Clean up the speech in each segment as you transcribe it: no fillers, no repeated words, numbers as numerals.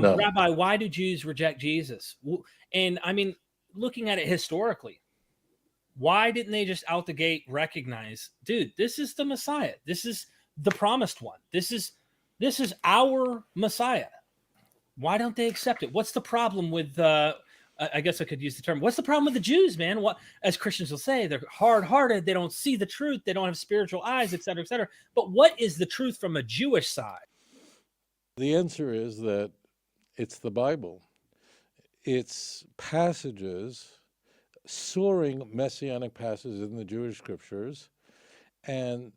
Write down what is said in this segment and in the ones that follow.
No. Rabbi, why do Jews reject Jesus? And I mean, looking at it historically, why didn't they just out the gate recognize, dude, this is the Messiah. This is the promised one. This is our Messiah. Why don't they accept it? What's the problem with I guess I could use the term, what's the problem with the Jews, man? What, as Christians will say, they're hard-hearted, they don't see the truth, they don't have spiritual eyes, et cetera, et cetera. But what is the truth from a Jewish side? The answer is that it's the Bible. It's passages, soaring messianic passages in the Jewish scriptures, and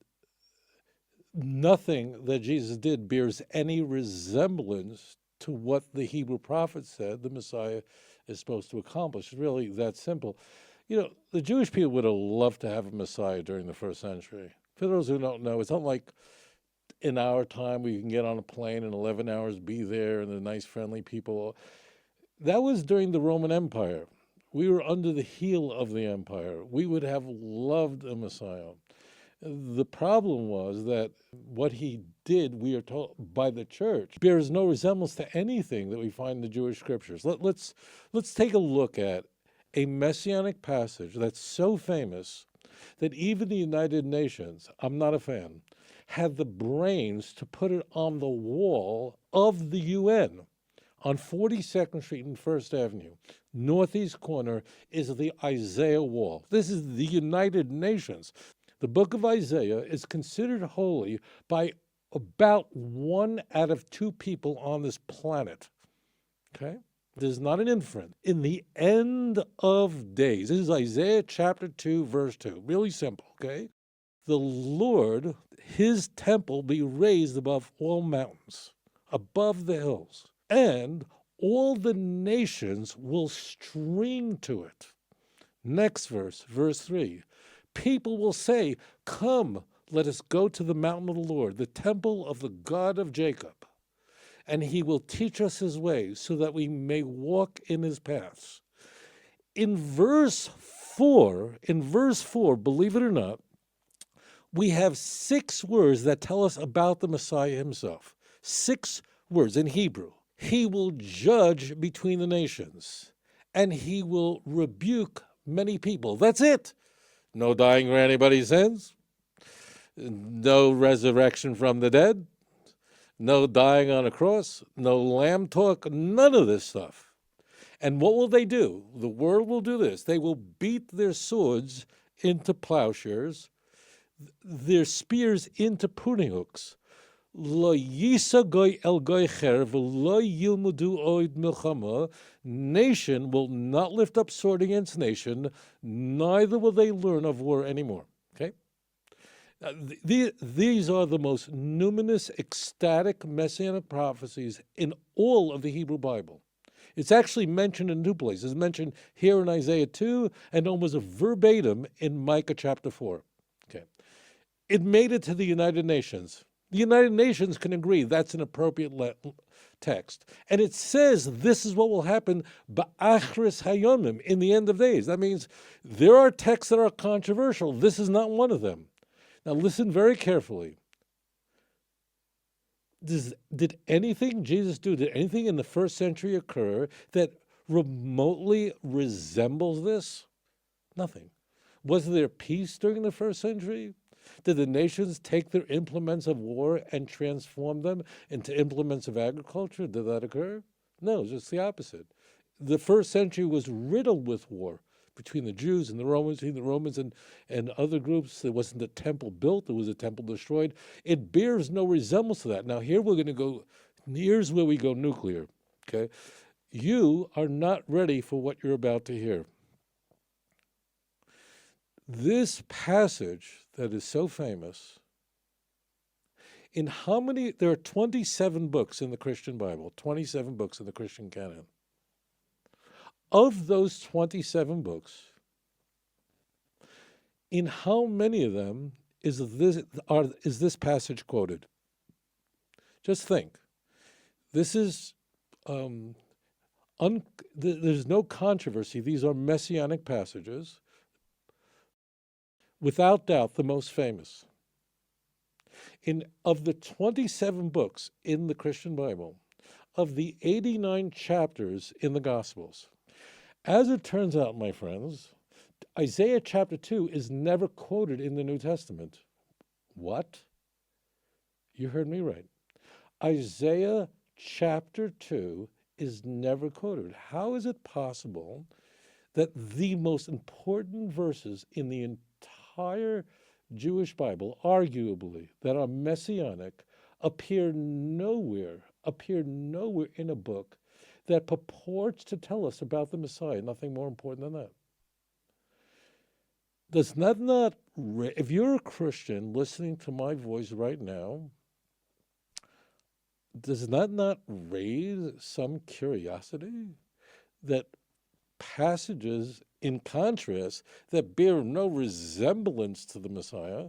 nothing that Jesus did bears any resemblance to what the Hebrew prophet said the Messiah is supposed to accomplish. It's really that simple. You know, the Jewish people would have loved to have a Messiah during the first century. For those who don't know, it's not like in our time where you can get on a plane in 11 hours, be there, and the nice, friendly people. That was during the Roman Empire. We were under the heel of the empire. We would have loved a Messiah. The problem was that what he did, we are told by the church, bears no resemblance to anything that we find in the Jewish scriptures. Let's take a look at a messianic passage that's so famous that even the United Nations, I'm not a fan, had the brains to put it on the wall of the UN. On 42nd Street and First Avenue, northeast corner, is the Isaiah Wall. This is the United Nations. The book of Isaiah is considered holy by about 1 out of 2 people on this planet. Okay? This is not an inference. In the end of days, this is Isaiah chapter 2, verse 2. Really simple, okay? The Lord, his temple, be raised above all mountains, above the hills, and all the nations will stream to it. Next verse, verse 3. People will say, come, let us go to the mountain of the Lord, the temple of the God of Jacob, and he will teach us his ways so that we may walk in his paths. In verse 4, believe it or not, we have 6 words that tell us about the Messiah himself. 6 words in Hebrew. He will judge between the nations, and he will rebuke many people. That's it. No dying for anybody's sins, no resurrection from the dead, no dying on a cross, no lamb talk, none of this stuff. And what will they do? The world will do this. They will beat their swords into plowshares, their spears into pruning hooks. Lo yisa goy el goy cher v'lo yilmudu oid milchama. Nation will not lift up sword against nation, neither will they learn of war anymore. Okay? These are the most numinous, ecstatic, messianic prophecies in all of the Hebrew Bible. It's actually mentioned in 2 places. It's mentioned here in Isaiah 2 and almost verbatim in Micah chapter 4. Okay. It made it to the United Nations. The United Nations can agree that's an appropriate text. And it says this is what will happen ba'achris hayomim, in the end of days. That means there are texts that are controversial. This is not one of them. Now listen very carefully. Did anything Jesus do, did anything in the first century occur that remotely resembles this? Nothing. Was there peace during the first century? Did the nations take their implements of war and transform them into implements of agriculture? Did that occur? No, it's just the opposite. The first century was riddled with war between the Jews and the Romans, between the Romans and other groups. There wasn't a temple built, there was a temple destroyed. It bears no resemblance to that. Now here we're going to go, here's where we go nuclear, okay? You are not ready for what you're about to hear. This passage that is so famous, in how many, there are 27 books in the Christian Bible, 27 books in the Christian canon. Of those 27 books, in how many of them is this passage quoted? Just think. This is, there's no controversy. These are messianic passages. Without doubt, the most famous. Of the 27 books in the Christian Bible, of the 89 chapters in the Gospels. As it turns out, my friends, Isaiah chapter 2 is never quoted in the New Testament. What? You heard me right. Isaiah chapter 2 is never quoted. How is it possible that the most important verses in the entire Jewish Bible, arguably, that are messianic, appear nowhere in a book that purports to tell us about the Messiah? Nothing more important than that. Does that not, if you're a Christian listening to my voice right now, does that not raise some curiosity that passages, in contrast, that bear no resemblance to the Messiah